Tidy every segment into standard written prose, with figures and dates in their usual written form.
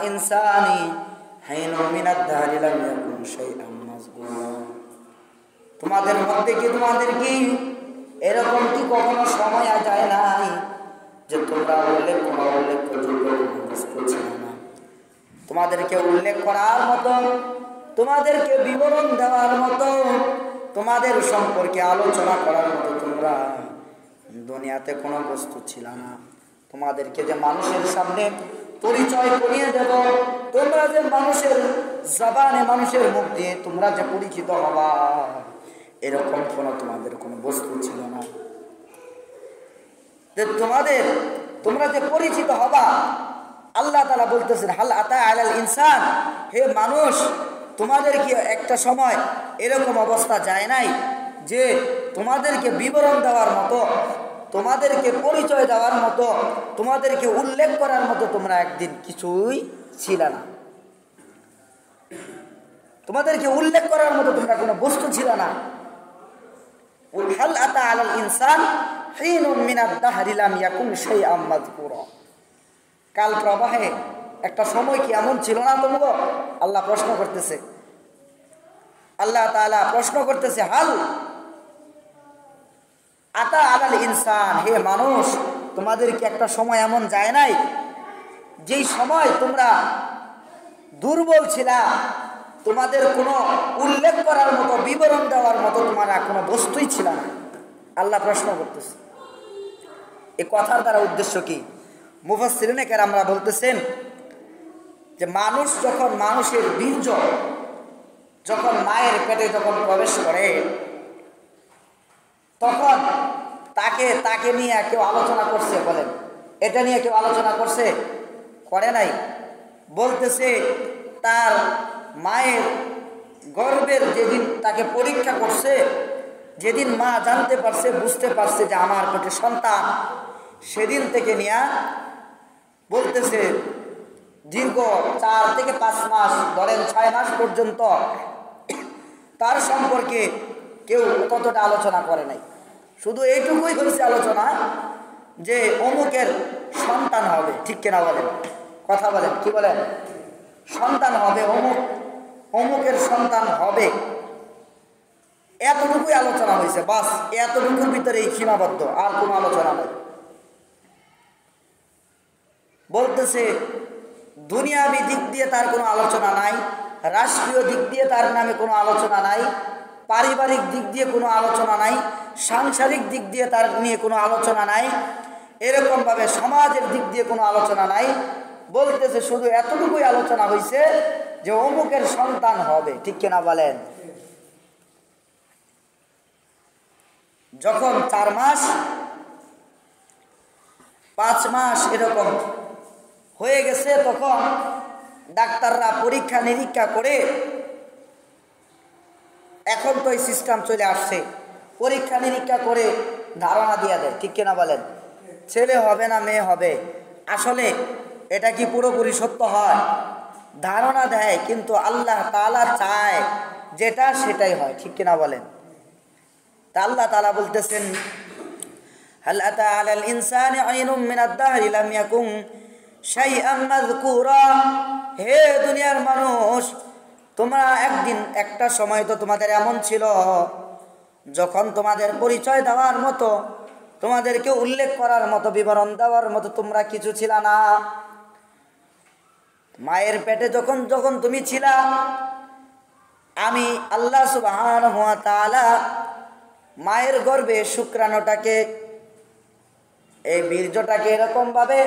ইনসানি হাইনুম মিনাদ দাহরি লাম ইয়াকুন শাইআম মাযকুরা। তোমাদের মধ্যে কি তোমাদের কি এরকম কি কখনো সময় যায় নাই যে তোমরা উল্লেখযোগ্য বস্তু ছিল না, তোমাদেরকে উল্লেখ করার মতো, তোমাদেরকে বিবরণ দেওয়ার মতো, তোমাদের সম্পর্কে আলোচনা করার মতো তোমরা দুনিয়াতে কোনো বস্তু ছিল না। তোমাদেরকে যে মানুষের সামনে পরিচয় করিয়ে দেব, তোমরা যে মানুষের জবানে, মানুষের মুখ দিয়ে তোমরা যে পরিচিত হবা, এরকম তোমাদের কোনো বস্তু ছিল না। তোমরা যে পরিচিত হবা, আল্লাহ তাআলা বলতেছেন হাল আতা আলাল ইনসান, হে মানুষ তোমাদের কি একটা সময় এরকম অবস্থা যায় নাই যে তোমাদেরকে বিবরণ দেওয়ার মতো, তোমাদেরকে পরিচয় দেওয়ার মতো, তোমাদেরকে উল্লেখ করার মতো তোমরা একদিন কিছুই ছিল না। তোমাদেরকে উল্লেখ করার মতো তোমরা কোনো বস্তু ছিল না। হাল আতা আলাল ইনসান হিনুম মিনাদ দাহরি লাম ইয়াকুন শাইআম মাযকুরা। কাল প্রবাহে একটা সময় কি এমন ছিল না তোমরা? আল্লাহ প্রশ্ন করতেছে, আল্লাহ তাআলা প্রশ্ন করতেছে হাল আতা আলাল ইনসান, হে মানুষ তোমাদের কি একটা সময় এমন যায় নাই যেই সময় তোমরা দুর্বল ছিলা, তোমাদের কোনো উল্লেখ করার মতো, বিবরণ দেওয়ার মতো তোমার কোনো বস্তুই ছিল না? আল্লাহ প্রশ্ন করতেছে। এই কথার দ্বারা উদ্দেশ্য কি? মুফাসসিরিনে কেরামরা বলতেছেন যে মানুষ যখন, মানুষের বীর্য যখন মায়ের পেটে যখন প্রবেশ করে, তখন তাকে নিয়ে কেউ আলোচনা করছে? বলেন, এটা নিয়ে কেউ আলোচনা করছে? করে নাই। বলতেছে তার মায়ের গর্ভের যেদিন তাকে পরীক্ষা করছে, যেদিন মা জানতে পারছে, বুঝতে পারছে যে আমার পেটে সন্তান, সেদিন থেকে নিয়ে বলতেছে দীর্ঘ 4 থেকে 5 মাস, ধরেন 6 মাস পর্যন্ত তার সম্পর্কে কেউ ততটা আলোচনা করে নাই। শুধু এইটুকুই হয়েছে আলোচনা যে অমুকের সন্তান হবে। ঠিক কিনা বলেন? কথা বলেন, কি বলেন? সন্তান হবে, অমুকের সন্তান হবে, এতটুকুই আলোচনা হয়েছে। বাস এতটুকুর ভিতরেই সীমাবদ্ধ, আর কোনো আলোচনা নেই। বলতেছে দুনিয়াবি দিক দিয়ে তার কোনো আলোচনা নাই, রাষ্ট্রীয় দিক দিয়ে তার নামে কোনো আলোচনা নাই, পারিবারিক দিক দিয়ে কোনো আলোচনা নাই, সাংসারিক দিক দিয়ে তার নিয়ে কোনো আলোচনা নাই, এরকমভাবে সমাজের দিক দিয়ে কোনো আলোচনা নাই। বলতেছে শুধু এতটুকুই আলোচনা হয়েছে যে অমুকের সন্তান হবে। ঠিক কিনা বলেন? যখন 4 মাস 5 মাস এরকম হয়ে গেছে, তখন ডাক্তাররা পরীক্ষা নিরীক্ষা করে, এখন তো এই সিস্টেম চলে আসছে, পরীক্ষা নিরীক্ষা করে ধারণা দিয়ে দেয়। ঠিক কিনা বলেন? ছেলে হবে না মেয়ে হবে। আসলে এটা কি পুরোপুরি সত্য হয়? ধারণা দেয়, কিন্তু আল্লাহ তাআলা চায় যেটা সেটাই হয়। ঠিক কিনা বলেন? তা আল্লাহ তাআলা বলতেছেন হাল আতা আলাল ইনসানি আইনুম মিনাদ দাহরি লাম ইয়াকুন শাইআম মাযকুরা। হে দুনিয়ার মানুষ, তোমরা একদিন, একটা সময় তো তোমাদের এমন ছিল যখন তোমাদের পরিচয় দেওয়ার মতো, তোমাদেরকে উল্লেখ করার মতো, বিবরণ দেওয়ার মতো তোমরা কিছু ছিল না। মায়ের পেটে যখন তুমি ছিলা, আমি আল্লাহ সুবহানাহু ওয়া তাআলা মায়ের গর্ভে শুক্রাণুটাকে, এই বীর্যটাকে এরকম ভাবে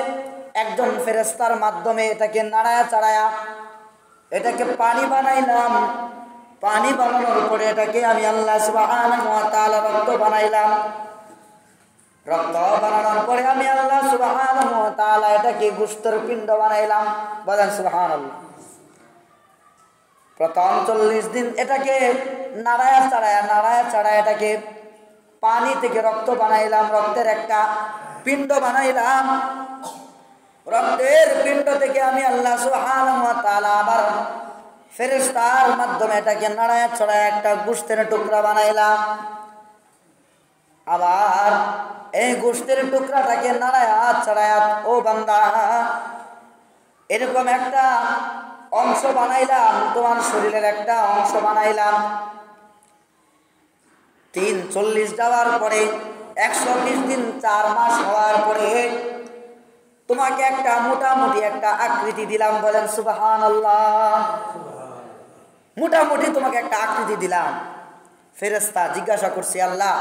একজন ফেরেশতার মাধ্যমে এটাকে নাড়ায়া চাড়ায়া এটাকে পানি বানাইলাম। পানি বানানোর পরে এটাকে আমি আল্লাহ সুবহানাহু ওয়া তাআলা রক্ত বানাইলাম। রক্ত বানানোর পরে আমি আল্লাহ সুবহানাহু ওয়া তাআলা এটাকে গোশতের পিণ্ড বানাইলাম। বলেন সুবহানাল্লাহ। প্রথম 40 দিন এটাকে নাড়ায়া চাড়ায়া এটাকে পানি থেকে রক্ত বানাইলাম, রক্তের একটা পিণ্ড বানাইলাম। রক্তের পিণ্ড থেকে আমি আল্লাহ সুবহানাহু ওয়া তাআলা আবার ফেরেশতার মাধ্যমে এটাকে নাড়ায়া ছড়ায়া একটা গোশতের টুকরা বানাইলাম। আবার এই গোশতের টুকরাটাকে নাড়ায়া ছড়ায়া, ও বান্দা এরকম একটা অংশ বানাইলাম, তোমার শরীরের একটা অংশ বানাইলাম। 40 যাওয়ার পরে 120 দিন 4 মাস হওয়ার পরে তোমাকে একটা মোটামুটি একটা আকৃতি দিলাম। বলেন সুবহানাল্লাহ। মোটামুটি তোমাকে একটা আকৃতি দিলাম। ফেরেশতা জিজ্ঞাসা করছে, আল্লাহ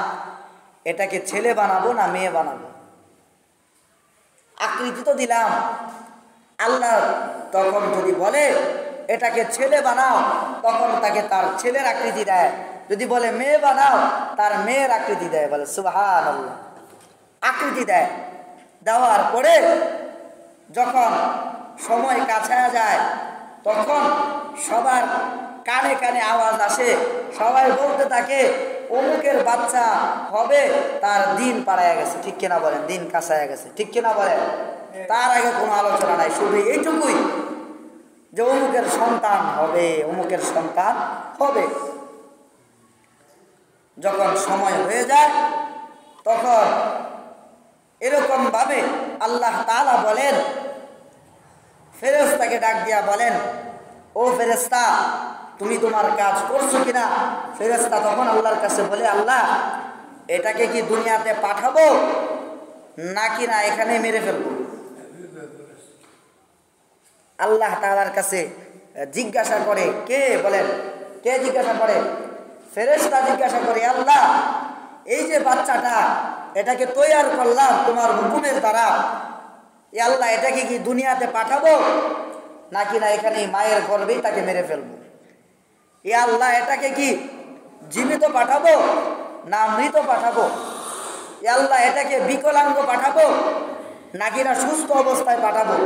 এটাকে ছেলে বানাবো না মেয়ে বানাবো? আকৃতি তো দিলাম। আল্লাহ তখন যদি বলে এটাকে ছেলে বানাও, তখন তাকে তার ছেলের আকৃতি দেয়। যদি বলে মেয়ে বানাও, তার মেয়ের আকৃতি দেয়। বলে সুবহানাল্লাহ। আকৃতি দেয়। দেওয়ার পরে যখন সময় কাছায়া যায়, তখন সবার কানে কানে আওয়াজ আসে, সবাই বলতে থাকে অমুকের বাচ্চা হবে, তার দিন পাড়ায় গেছে। ঠিক কিনা বলেন? দিন কাছায়া গেছে। ঠিক কিনা বলেন? তার আগে কোনো আলোচনা নাই, শুধু এইটুকুই যে অমুকের সন্তান হবে, অমুকের সন্তান হবে। যখন সময় হয়ে যায়, তখন এরকম ভাবে আল্লাহ তাআলা বলেন, ফেরেশতাকে ডাক দিয়া বলেন, ও ফেরেশতা তুমি তোমার কাজ করছো কিনা? ফেরেশতা তখন আল্লাহর কাছে বলে, আল্লাহ এটাকে কি দুনিয়াতে পাঠাবো নাকি না এখানে মেরে ফেলবো? আল্লাহ তাআলার কাছে জিজ্ঞাসা করে, কে বলেন? কে জিজ্ঞাসা করে? ফেরেশতা জিজ্ঞাসা করে, আল্লাহ এই যে বাচ্চাটা, এটাকে তৈয়ার করলাম তোমার হুকুমের দ্বারা, এ আল্লাহ এটাকে কি দুনিয়াতে পাঠাবো নাকি না এখানে মায়ের গর্ভেই তাকে মেরে ফেলবো? এ আল্লাহ এটাকে কি জীবিত পাঠাবো না মৃত পাঠাবো? এ আল্লাহ এটাকে বিকলাঙ্গ পাঠাবো নাকি না সুস্থ অবস্থায় পাঠাবো?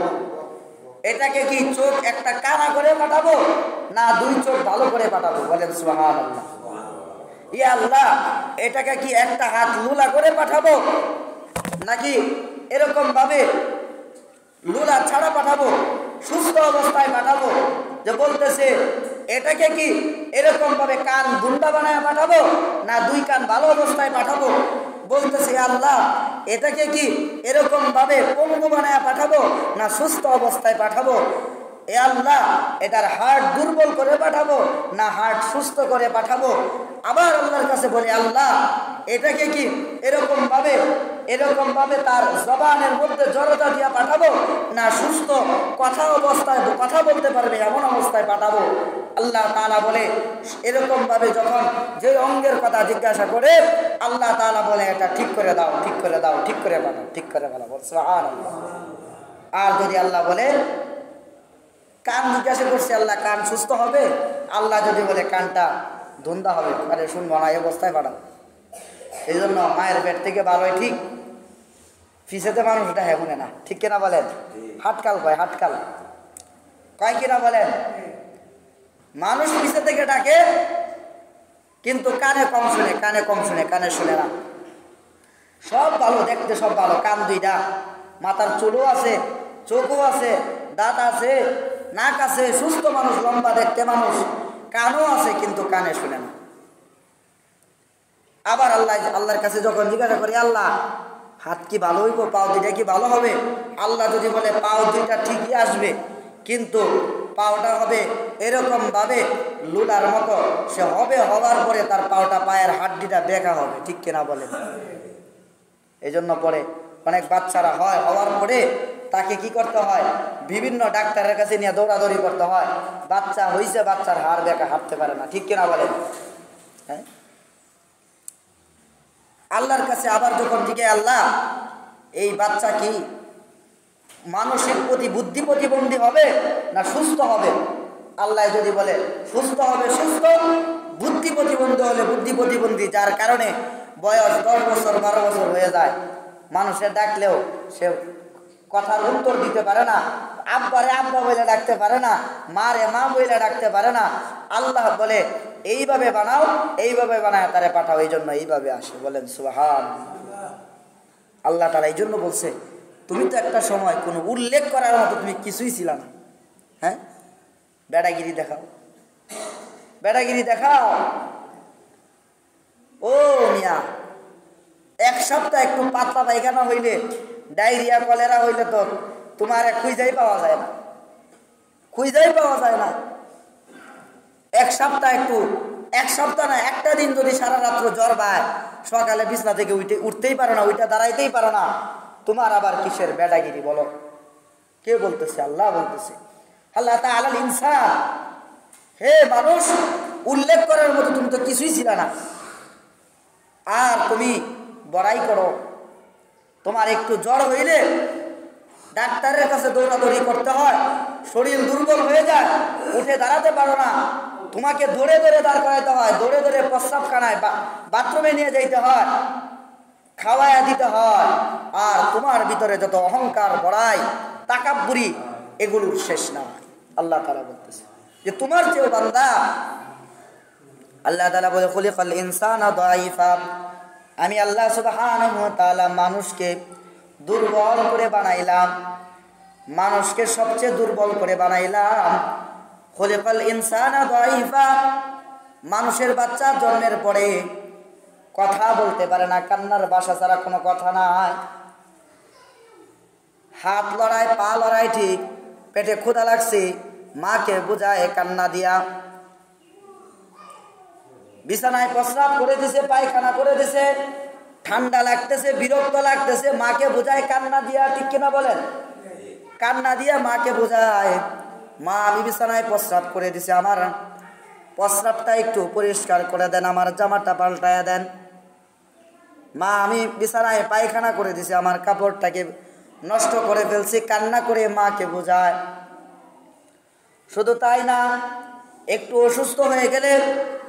এটাকে কি চোখ একটা কানা করে পাঠাবো না 2 চোখ ভালো করে পাঠাবো? বলেন সুবহানাল্লাহ। এ আল্লাহ এটাকে কি একটা হাত লুলা করে পাঠাবো নাকি এরকম ভাবে লুলা ছাড়া পাঠাবো, সুস্থ অবস্থায় পাঠাবো? যে বলতেছে এটাকে কি এরকম ভাবে কান দুন্ডা বানায় পাঠাবো না 2 কান ভালো অবস্থায় পাঠাবো? বলতেছে আল্লাহ এটাকে কি এরকম ভাবে পঙ্গু বানায় পাঠাবো না সুস্থ অবস্থায় পাঠাবো? এ আল্লাহ এটার হার্ট দুর্বল করে পাঠাবো না হার্ট সুস্থ করে পাঠাবো? আবার আল্লাহর কাছে বলে, আল্লাহ এটাকে কি এরকম ভাবে তার জবানের মধ্যে জড়তা দিয়া পাঠাবো না সুস্থ কথা বলতে পারবে এমন অবস্থায় পাঠাবো? আল্লাহ তাআলা বলে, এরকম ভাবে যখন যে অঙ্গের কথা জিজ্ঞাসা করে, আল্লাহ তাআলা বলে এটা ঠিক করে দাও, ঠিক করে দাও, ঠিক করে পাঠাও, ঠিক করে পাঠাও। সুবহানাল্লাহ। আর যদি আল্লাহ বলে কান জিজ্ঞাসা করছে, আল্লাহ কান সুস্থ হবে? আল্লাহ যদি বলে কানটা ধুন্দা হবে, আরে শুনবো না, এই অবস্থায় পাঠাবো। এই জন্য মায়ের পেট থেকে ভালোই ঠিক, ফিসেতে মানুষ এটা হেমনে না। ঠিক কিনা বলেন? হাটকাল কয়, হাটকাল কয় কিনা বলেন? মানুষ পিছে থেকে ডাকে কিন্তু কানে কম শুনে, কানে কম শুনে, কানে শুনে না। সব ভালো দেখতে, সব ভালো, কান 2টা, মাথার চুলও আছে, চোখও আছে, দাঁত আছে, নাক আছে, সুস্থ মানুষ, লম্বা দেখতে মানুষ, কানও আছে কিন্তু কানে শুনে না। আবার আল্লাহর কাছে যখন জিজ্ঞাসা করি, আল্লাহ হাত কি ভালো হইব, পাও 2টা কি ভালো হবে? আল্লাহ যদি বলে পাও 2টা ঠিকই আসবে, কিন্তু পাওটা হবে এরকম ভাবে লুলার মতো, সে হবে, হওয়ার পরে তার পাওটা, পায়ের হাড্ডিটা বেঁকা হবে। ঠিক কিনা বলেন? এই জন্য পরে অনেক বাচ্চারা হয়, হওয়ার পরে তাকে কি করতে হয়, বিভিন্ন ডাক্তারের কাছে নিয়ে দৌড়াদৌড়ি করতে হয়। বাচ্চা হইছে, বাচ্চার হাড় বেঁকা, হাঁটতে পারে না। ঠিক কিনা বলেন? হ্যাঁ। আল্লাহর কাছে আবার যখন জিজ্ঞে, আল্লাহ এই বাচ্চা কি মানসিক বুদ্ধি প্রতিবন্ধী হবে না সুস্থ হবে? আল্লাহ যদি বলে সুস্থ হবে, সুস্থ। বুদ্ধি প্রতিবন্ধী হলে বুদ্ধি প্রতিবন্ধী, যার কারণে বয়স 10 বছর 12 বছর হয়ে যায়, মানুষের ডাকলেও সে কথার উত্তর দিতে পারে না, আব্বারে আব্বা বলে ডাকতে পারে না, মারে মা বলে ডাকতে পারে না। আল্লাহ বলে এইভাবে বানাও, এইভাবে বানায় তারে পাঠাও, এই জন্য এইভাবে আসে। বলেন সুবহানাল্লাহ। আল্লাহ তাআলা এই জন্য বলছে, তুমি তো একটা সময় কোনো উল্লেখ করার মতো তুমি কিছুই ছিল না। হ্যাঁ, বেড়াগিরি দেখাও, বেড়াগিরি দেখাও। ও মিয়া, 1 সপ্তাহ একটু পাতলা পায়খানা হইলে, ডায়রিয়া কলেরা হইলে তো তোমার খুঁজেই পাওয়া যায় না। খুঁজেই পাওয়া যায় না। এক সপ্তাহ না, একটা দিন যদি সারা রাত্র জ্বর পায়, সকালে বিছনা থেকে উঠতেই পারো না, ওইটা দাঁড়াইতেই পারো না, তোমার আবার কিসের বেডাগিরি বলো? কে বলতেছে? আল্লাহ বলতেছে। আল্লাহ তাআলা ইনসান, হে মানুষ, উল্লেখ করার মতো তুমি তো কিছুই ছিল না, আর তুমি বড়াই করো। তোমার একটু জ্বর হইলে ডাক্তারের কাছে দৌড়াদৌড়ি করতে হয়, শরীর দুর্বল হয়ে যায়, উঠে দাঁড়াতে পারো না, তোমাকে ধরে ধরে দাঁড় করাইতে হয়, ধরে ধরে প্রস্রাবখানায় বাথরুমে নিয়ে যাইতে হয়, খাওয়াইয়া দিতে হয়, আর তোমার ভিতরে যত অহংকার, বড়াই, তাকাব্বুরি, এগুলোর শেষ নাই। আল্লাহ তাআলা বলতেছে যে তোমার চেয়েও বান্দা, আল্লাহ তাআলা বলে খুলিকাল ইনসানা দাঈফা, আমি আল্লাহ সুবহানাহু ওয়া তাআলা মানুষকে দুর্বল করে বানাইলাম, মানুষকে সবচেয়ে দুর্বল করে বানাইলাম। খুলিকাল ইনসানা দাঈফা, মানুষের বাচ্চা জন্মের পরে কথা বলতে পারে না, কান্নার ভাষা ছাড়া কোনো কথা নাই, হাত লড়ায়, পা লড়ায়, ঠিক পেটে ক্ষুধা লাগছে, মাকে বোঝায় কান্না দিয়া, বিছানায় প্রস্রাব করে দিছে, পায়খানা করে দিছে, ঠান্ডা লাগতেছে, বিরক্ত লাগতেছে, মাকে বোঝায় কান্না দিয়া, ঠিক কিনা বলেন? কান্না দিয়া মাকে বোঝায়, মা আমি বিছানায় প্রস্রাব করে দিছে, আমার প্রস্রাবটা একটু পরিষ্কার করে দেন, আমার জামাটা পাল্টায়া দেন। মা আমি বিছানায় পায়খানা করে দিছি, আমার কাপড়টাকে নষ্ট করে ফেলছি, কান্না করে মাকে বোঝায়। শুধু তাই না, একটু অসুস্থ হয়ে গেলে,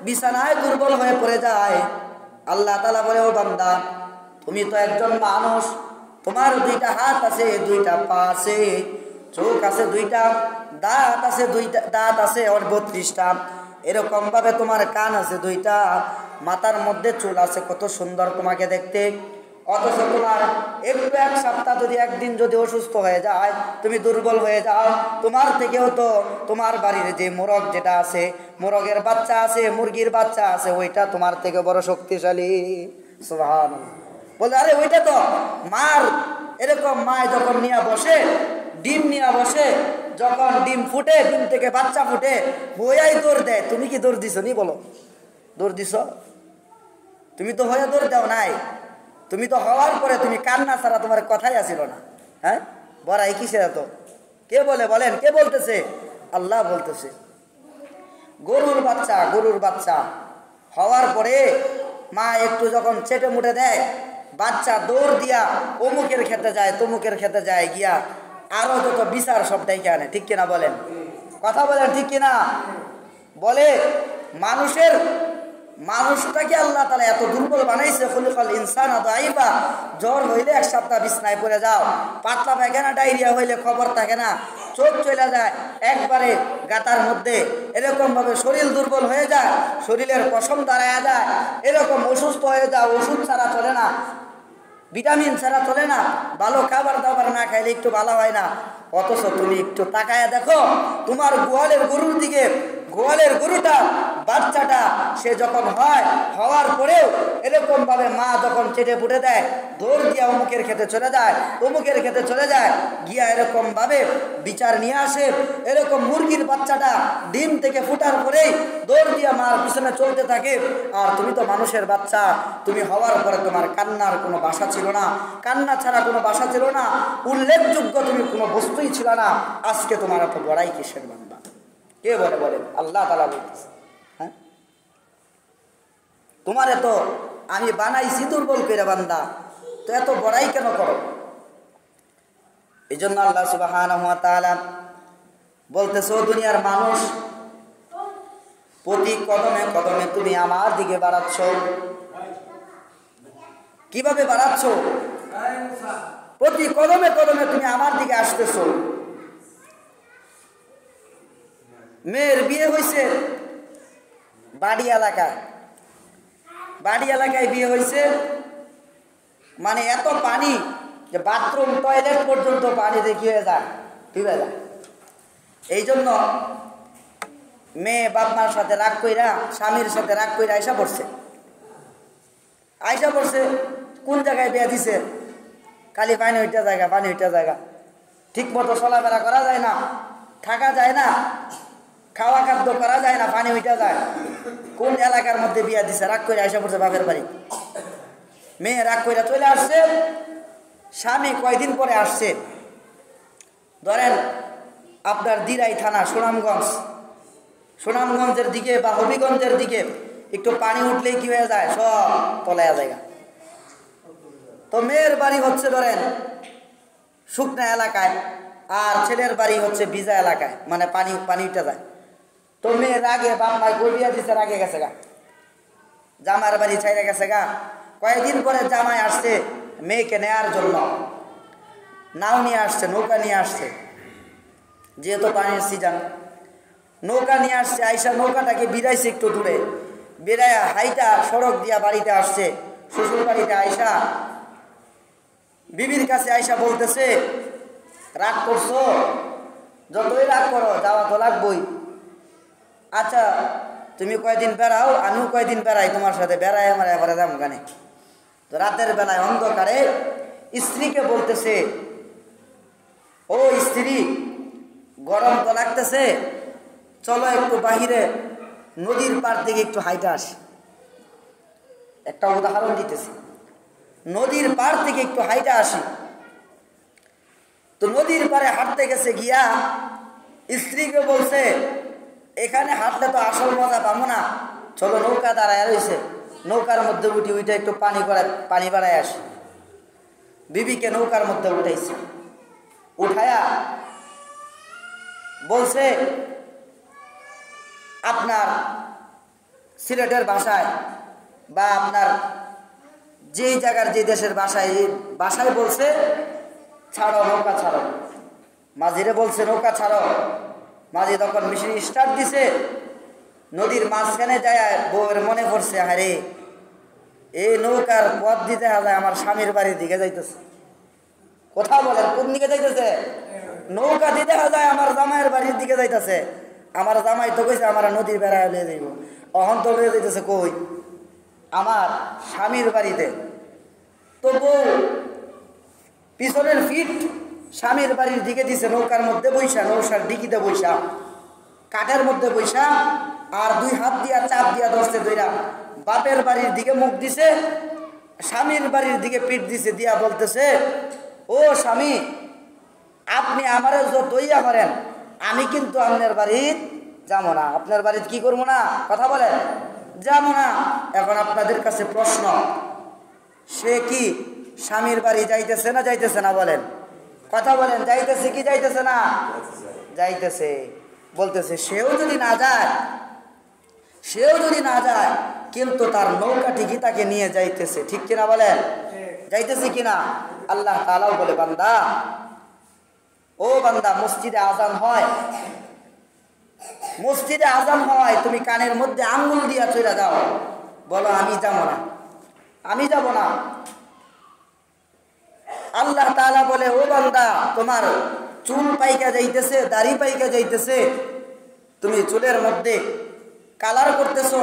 বিছানায় দুর্বল হয়ে পড়ে যায়, আল্লাহ তাআলা বলে ও বান্দা, তুমি তো একজন মানুষ, তোমার দুইটা হাত আছে, দুইটা পা আছে, চোখ আছে দুইটা, দাঁত আছে দুইটা, দাঁত আছে 32টা, এরকম ভাবে তোমার কান আছে দুইটা, মাথার মধ্যে চুল আছে, কত সুন্দর তোমাকে দেখতে। অথচ তোমার একটু এক সপ্তাহ যদি, একদিন যদি অসুস্থ হয়ে যায়, তুমি দুর্বল হয়ে যাও, তোমার থেকেও তো তোমার বাড়ির যে মোরগ যেটা আছে, মোরগের বাচ্চা আছে, মুরগির বাচ্চা আছে, ওইটা তোমার থেকে বড় শক্তিশালী। সুবহানাল্লাহ। বলে আরে ওইটা তো মার, এরকম মায় যখন নিয়ে বসে, ডিম নিয়ে বসে, যখন ডিম ফুটে, ডিম থেকে বাচ্চা ফুটে, বইয়াই দৌড় দেয়। তুমি কি দৌড় দিছো? নি বলো, দৌড় দিছ? তুমি তো হয়ে দৌড় দাও নাই, তুমি তো হওয়ার পরে তুমি কান্না ছাড়া তোমার কথাই আসিল না। হ্যাঁ, বড়াই কিসের এত? কে বলে? বলেন, কে বলতেছে? আল্লাহ বলতেছে। গরুর বাচ্চা হওয়ার পরে মা একটু যখন চেটে মুটে দেয়, বাচ্চা দৌড় দিয়া অমুকের খেতে যায়, তমুকের খেতে যায়, গিয়া আরো যত বিচার সবটাই আনে, ঠিক কিনা বলেন? কথা বলেন, ঠিক কিনা? বলে মানুষটাকে আল্লাহ তাআলা এত দুর্বল বানাইছে, খুলিকাল ইনসানা দাঈফা, জ্বর হইলে এক সপ্তাহ বিছনায় পড়ে যাও, পাতলা পায়খানা, ডায়রিয়া হইলে খবর থাকে না, চোখ চলে যায় একবারে গাতার মধ্যে, এরকম ভাবে শরীর দুর্বল হয়ে যায়, শরীরের পশম দাঁড়ায় যায়, এরকম অসুস্থ হয়ে যায়, ওষুধ ছাড়া চলে না, ভিটামিন ছাড়া চলে না, ভালো খাবার দাবার না খাইলে একটু ভালো হয় না। অথচ তুমি একটু তাকায়া দেখো তোমার গোয়ালের গরুর দিকে, গোয়ালের গরুটা বাচ্চাটা সে যখন হওয়ার পরেও এরকম ভাবে মা যখন চেটে ফুটে দেয়, দৌড় দিয়া অমুকের খেতে চলে যায়, অমুকের খেতে চলে যায়, গিয়া এরকম ভাবে বিচার নিয়ে আসে। এরকম মুরগির বাচ্চাটা ডিম থেকে ফুটার পরেই দৌড় দিয়া মার পিছনে চলতে থাকে। আর তুমি তো মানুষের বাচ্চা, তুমি হওয়ার পরে তোমার কান্নার কোনো ভাষা ছিল না, কান্না ছাড়া কোনো ভাষা ছিল না, উল্লেখযোগ্য তুমি কোনো বস্তুই ছিল না, আজকে তোমার এত বড়াই কিসের বান্দা? কে বলে? বলেন, আল্লাহ তাআলা বলতেছে। হ্যাঁ, তোমার এত আমি বানাইছি দুর্বল করে বান্দা, তো এত বড়াই কেন করো? এই জন্য আল্লাহ সুবহানাহু ওয়া তাআলা বলতেছে, ও দুনিয়ার মানুষ, প্রতি কদমে কদমে তুমি আমার দিকে বাড়াচ্ছ। কিভাবে বাড়াচ্ছ? প্রতি কদমে কদমে তুমি আমার দিকে আসতেছো। মেয়ের বিয়ে হয়েছে বাড়ি এলাকায় বিয়ে হয়েছে, মানে এত পানি যে বাথরুম টয়লেট পর্যন্ত পানি দেখি হয়ে যায়, ঠিক হয়ে যায়। এই জন্য মেয়ে বাপমার সাথে রাগ কইরা, স্বামীর সাথে রাগ কইরা আইসা পড়ছে। কোন জায়গায় বিয়ে দিছে? খালি পানি ওইটা জায়গা, ঠিক মতো চলাফেরা করা যায় না, থাকা যায় না, খাওয়া খাদ্য করা যায় না, পানি উঠা যায়। কোন এলাকার মধ্যে বিয়া দিছে, রাগ করে আসা পড়ছে বাপের বাড়ি। মেয়ে রাগ করে চলে আসছে, স্বামী কয়দিন পরে আসছে। ধরেন আপনার দিরাই থানা সুনামগঞ্জের দিকে বা হবিগঞ্জের দিকে একটু পানি উঠলেই কি হয়ে যায়, সব তলায়া জায়গা। তো মেয়ের বাড়ি হচ্ছে ধরেন শুকনা এলাকায়, আর ছেলের বাড়ি হচ্ছে ভিজা এলাকায়, মানে পানি উঠে যায়। তো মেয়ের আগে বাপ মায় গড়িয়া দিছে, রাগে গেছে গা, জামার বাড়ি ছাইড়ে গেছে গা। কয়েকদিন পরে জামাই আসছে মেয়েকে নেয়ার জন্য, নাও নিয়ে আসছে, নৌকা নিয়ে আসছে, যেহেতু পানির সিজন। নৌকা নিয়ে আসছে, আইসা নৌকাটাকে বিড়াইছে একটু দূরে, বেড়াইয়া হাইটা সড়ক দিয়া বাড়িতে আসছে। শ্বশুর বাড়িতে আইসা বিবির কাছে আইসা বলতেছে, রাগ করছো? যতই রাগ করো, যাওয়া তো লাগবই। আচ্ছা তুমি কয়দিন বেড়াও, আমিও কয়দিন বেড়াই তোমার সাথে, বেড়াই আমার এবারে দাম গানে। তো রাতের বেলায় অন্ধকারে স্ত্রীকে বলতেছে, ও স্ত্রী, গরম তো লাগতেছে, চলো একটু বাহিরে নদীর পাড় থেকে একটু হাইটা আসি। একটা উদাহরণ দিতেছি, নদীর পাড় থেকে একটু হাইটা আসি। তো নদীর পাড়ে হাঁটতে গেছে, গিয়া স্ত্রীকে বলছে, এখানে হাঁটলে তো আসল মজা পাবো না, চলো নৌকা দাঁড়ায় রয়েছে, নৌকার মধ্যে উঠে একটু পানি বাড়ায় আসি। বিবিকে নৌকার মধ্যে উঠাইছে, উঠায়া বলছে, আপনার সিলেটের ভাষায় বা আপনার যেই জায়গার যে দেশের ভাষায়, এই ভাষায় বলছে, ছাড়ো নৌকা ছাড়ো। মাঝিরে বলছে নৌকা ছাড়ো। মাঝি তখন মেশিন স্টার্ট দিছে, নদীর মাঝখানে যায় বউয়ের মনে পড়ছে, আরে এই নৌকার পথ দিতে হবে আমার স্বামীর বাড়ির দিকে যাইতেছে। কথা বলেন, কোন দিকে যাইতেছে? নৌকা দিতে হয় আমার জামাইয়ের বাড়ির দিকে যাইতেছে। আমার জামাই তো কইছে আমার নদীর বেড়ায় লিয়ে যাইব, অহন তো লিয়ে যাইতেছে কই, আমার স্বামীর বাড়িতে। তো বউ পিছনের ফিট স্বামীর বাড়ির দিকে দিছে, নৌকার মধ্যে বৈশা, নৌকার ডিকিতে বৈশা, কাঠের মধ্যে বৈশা, আর দুই হাত দিয়া চাপ দিয়া ধরছে ধইরা বাপের বাড়ির দিকে মুখ দিছে, স্বামীর বাড়ির দিকে পিঠ দিছে, দিয়া বলতেছে, ও স্বামী, আপনি আমারে যতইয়া করেন, আমি কিন্তু আপনার বাড়ির যাবো না। আপনার বাড়ির কি করবো না? কথা বলেন, যাবো না। এখন আপনাদের কাছে প্রশ্ন, সে কি স্বামীর বাড়ি যাইতেছে না যাইতেছে না? বলেন, কথা বলেন, যাইতেছে কি যাইতেছে না? যাইতেছে। বলতেছে সেও যদি না যায়, কিন্তু তার নৌকাটি কি তাকে নিয়ে যাইতেছে, ঠিক কিনা বলেন? যাইতেছে কিনা? আল্লাহ তাআলাও বলে, বান্দা, ও বান্দা, মসজিদে আজান হয়, তুমি কানের মধ্যে আঙ্গুল দিয়া চলে যাও, বলো আমি যাব না। আল্লাহ তাআলা বলে, ও বান্দা, তোমার চুল পাইকা যাইতেছে, দাড়ি পাইকা যাইতেছে, তুমি চুলের মধ্যে কালার করতেছো,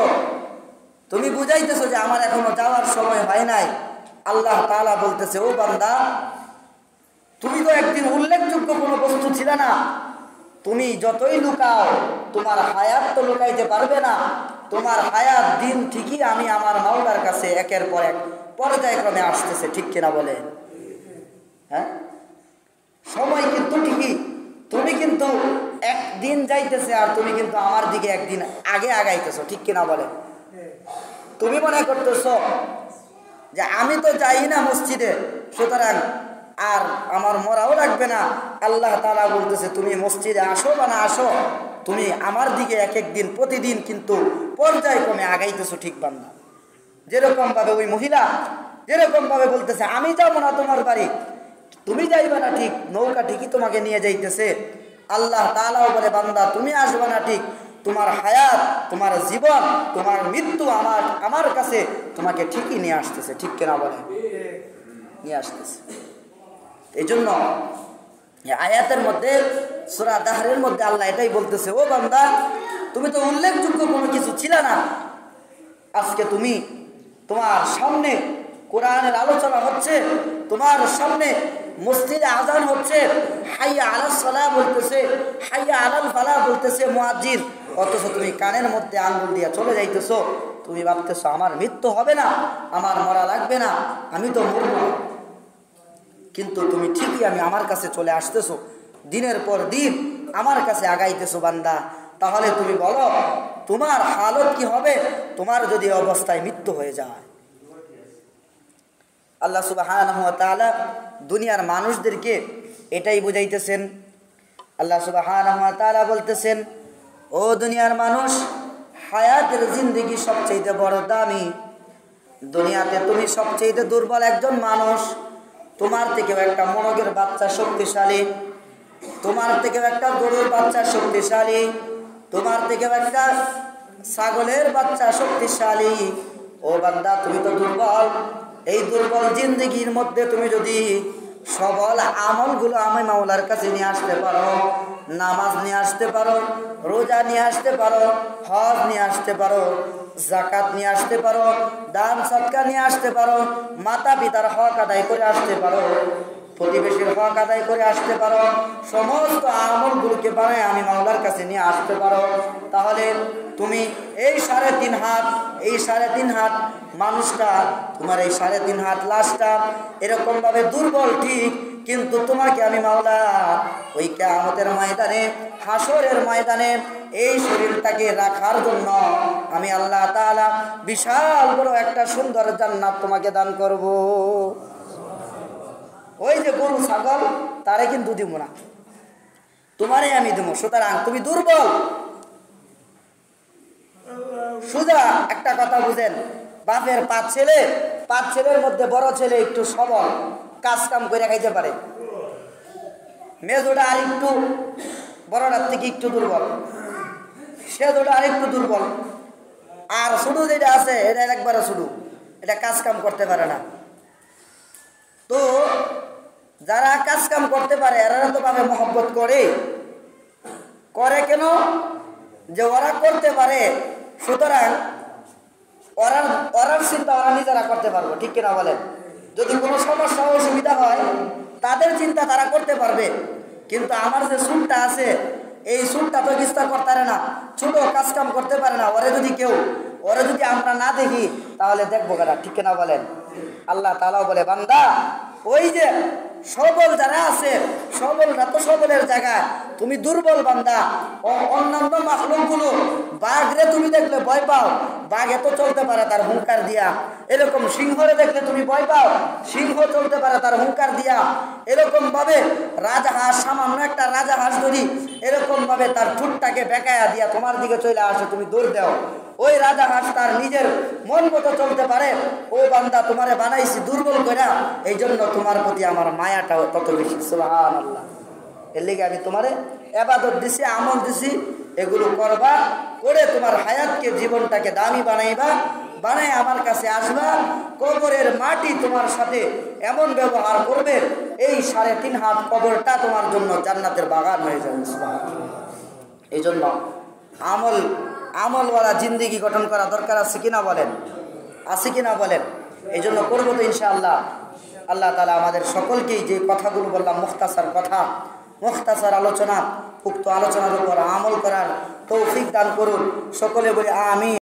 তুমি বুঝাইতেছো যে আমার এখনো যাওয়ার সময় হয় নাই। আল্লাহ তাআলা বলতেছে, ও বান্দা, তুমি তো একদিন উল্লেখযোগ্য কোনো বস্তু ছিল না, তুমি যতই লুকাও তোমার হায়াত তো লুকাইতে পারবে না। তোমার হায়াত দিন ঠিকই আমি আমার মাওলার কাছে একের পর এক পর্যায়ক্রমে আসতেছে, ঠিক কিনা বলে? হ্যাঁ, সময় কিন্তু ঠিকই, তুমি কিন্তু একদিন যাইতেছে, আর তুমি কিন্তু আমার দিকে একদিন আগে আগাইতেছো, ঠিক কিনা বলে? তুমি মনে করতেছো যে আমি তো যাই না মসজিদে, সুতরাং আর আমার মরাও লাগবে না। আল্লাহ তাআলা বলতেছে, তুমি মসজিদে আসো বা না আসো, তুমি আমার দিকে এক একদিন প্রতিদিন কিন্তু পর্যায়ক্রমে আগাইতেছো, ঠিক বান্দা? যেরকম ভাবে ওই মহিলা যেরকম ভাবে বলতেছে, আমি যাবো না তোমার বাড়ি, তুমি যাইবা না ঠিক, নৌকা ঠিকই তোমাকে নিয়ে যাইতেছে। আল্লাহ তাআলাও বলে, বান্দা, তুমি আসবা না ঠিক, তোমার হায়াত, তোমার জীবন, তোমার মৃত্যু আমার কাছে তোমাকে ঠিকই নিয়ে আসতেছে, ঠিক কিনা বলে? নিয়ে আসতেছে। এই জন্য আয়াতের মধ্যে, সূরা দাহরের মধ্যে আল্লাহ এটাই বলতেছে, ও বান্দা, তুমি তো উল্লেখযোগ্য কোনো কিছু ছিল না, আজকে তুমি, তোমার সামনে কোরআনের আলোচনা হচ্ছে, তোমার সামনে মসজিদে আজান হচ্ছে, হাইয়া আলাস সালাহ বলতেছে, হাইয়া আলাল ফালাহ বলতেছে মুয়াজ্জিন, অথচ তুমি কানের মধ্যে আঙ্গুল দিয়ে চলে যাইতেছো। তুমি ভাবতেছো আমার মৃত্যু হবে না, আমার মরা লাগবে না, আমি তো মরব না। কিন্তু তুমি ঠিকই আমার কাছে চলে আসতেছো, দিনের পর দিন আমার কাছে আগাইতেছো বান্দা। তাহলে তুমি বলো তোমার হালত কি হবে তোমার যদি অবস্থায় মৃত্যু হয়ে যায়। আল্লাহ সুবহানাহু ওয়া তাআলা দুনিয়ার মানুষদেরকে এটাই বুঝাইতেছেন। আল্লাহ সুবহানাহু ওয়া তাআলা বলতেছেন, ও দুনিয়ার মানুষ, হায়াতের জিন্দেগি সবচেয়ে বড় দামি। দুনিয়াতে তুমি সবচেয়ে দুর্বল একজন মানুষ। তোমার থেকেও একটা মোরগের বাচ্চা শক্তিশালী, তোমার থেকেও একটা গরুর বাচ্চা শক্তিশালী, তোমার থেকেও একটা ছাগলের বাচ্চা শক্তিশালী। ও বান্দা, তুমি তো দুর্বল। এই দুর্বল জিন্দেগির মধ্যে তুমি যদি সবল আমলগুলো আমি মাওলার কাছে নিয়ে আসতে পারো, নামাজ নিয়ে আসতে পারো, রোজা নিয়ে আসতে পারো, হজ নিয়ে আসতে পারো, যাকাত নিয়ে আসতে পারো, দান সদকা নিয়ে আসতে পারো, মাতা পিতার হক আদায় করে আসতে পারো, প্রতিবেশীর হক আদায় করে আসতে পারো, সমস্ত আমলগুলোকে বানায় আমি মাওলার কাছে নিয়ে আসতে পারো, তাহলে তুমি এই 3.5 হাত, এই 3.5 হাত মানুষটা, তোমার এই 3.5 হাত লাশটা এরকমভাবে দুর্বল ঠিক, কিন্তু তোমাকে আমি মাওলা ওই কিয়ামতের ময়দানে, হাসরের ময়দানে এই শরীরটাকে রাখার জন্য আমি আল্লাহ তাআলা বিশাল বড় একটা সুন্দর জান্নাত তোমাকে দান করব। ওই যে গরু ছাগল তারে কিন্তু দিব না, তোমারে আমি দেবো। সুতরাং তুমি দুর্বল। সুজা একটা কথা বুঝেন, বাপের 5 ছেলে, 5 ছেলের মধ্যে বড় ছেলে একটু সবল, কাজ কাম করে খাইতে পারে, মেজোটা আর একটু বড়টার থেকে একটু দুর্বল, সেজোটা আর একটু দুর্বল, আর শুধু যেটা আছে এটা একবারে শুধু, এটা কাজ কাম করতে পারে না। তো যারা কাজ কাম করতে পারে এরা তো ভাবে মহব্বত করে কেন? যে ওরা করতে পারে, সুতরাং ওরার চিন্তা ওরা নিজেরা করতে পারবো, ঠিক কিনা বলেন? যদি কোনো সমস্যা অসুবিধা হয় তাদের চিন্তা তারা করতে পারবে। কিন্তু আমার যে সুরটা আছে, এই সুরটা তো বিস্তার করতে পারে না, ছোট কাজ কাম করতে পারে না। ওরা যদি আমরা না দেখি তাহলে দেখবো কেনা, ঠিক কিনা বলেন? আল্লাহ তাআলা বলে, বান্দা ওই যে সবল যারা আছে, সবলরা তো সবলের জায়গায়, তুমি দুর্বল বান্দা। অন্যান্য মাখলুকগুলো, বাঘরে তুমি দেখলে ভয় পাও, বাঘ এত চলতে পারে তার হুঙ্কার দিয়া। এরকম সিংহরে দেখলে তুমি ভয় পাও, সিংহ চলতে পারে তার হুঙ্কার দিয়া। এরকম ভাবে রাজহাঁস, সামান্য একটা রাজহাঁস যদি এরকম ভাবে তার ঠোঁটটাকে বেঁকায়া দিয়া তোমার দিকে চলে আসে, তুমি দৌড় দাও। ওই রাজহাঁস তার নিজের মন মতো চলতে পারে। ও বান্দা, তোমারে বানাইছি দুর্বল কইরা, এই জন্য তোমার প্রতি আমার মায়াটাও তত বেশি। সুবহানাল্লাহ। এর লেগে আমি তোমারে ইবাদত দিছি, আমল দিছি, এগুলো করবা, করে তোমার হায়াতকে, জীবনটাকে দামি বানাইবা, বানাই আমার কাছে আসবা। কবরের মাটি তোমার সাথে এমন ব্যবহার করবে, এই 3.5 হাত কবরটা তোমার জন্য জান্নাতের বাগান হয়ে যাবে। এই জন্য আমলওয়ালা জিন্দেগি গঠন করা দরকার আছে কিনা বলেন? আছে কিনা বলেন? এই জন্য করবো তো ইনশাআল্লাহ। আল্লাহ তাআলা আমাদের সকলকেই যে কথাগুলো বললাম, মুখতাসার কথা, মুখতাসার আলোচনা, উক্ত আলোচনার উপর আমল করার তৌফিক দান করুন। সকলে বলি আমিন।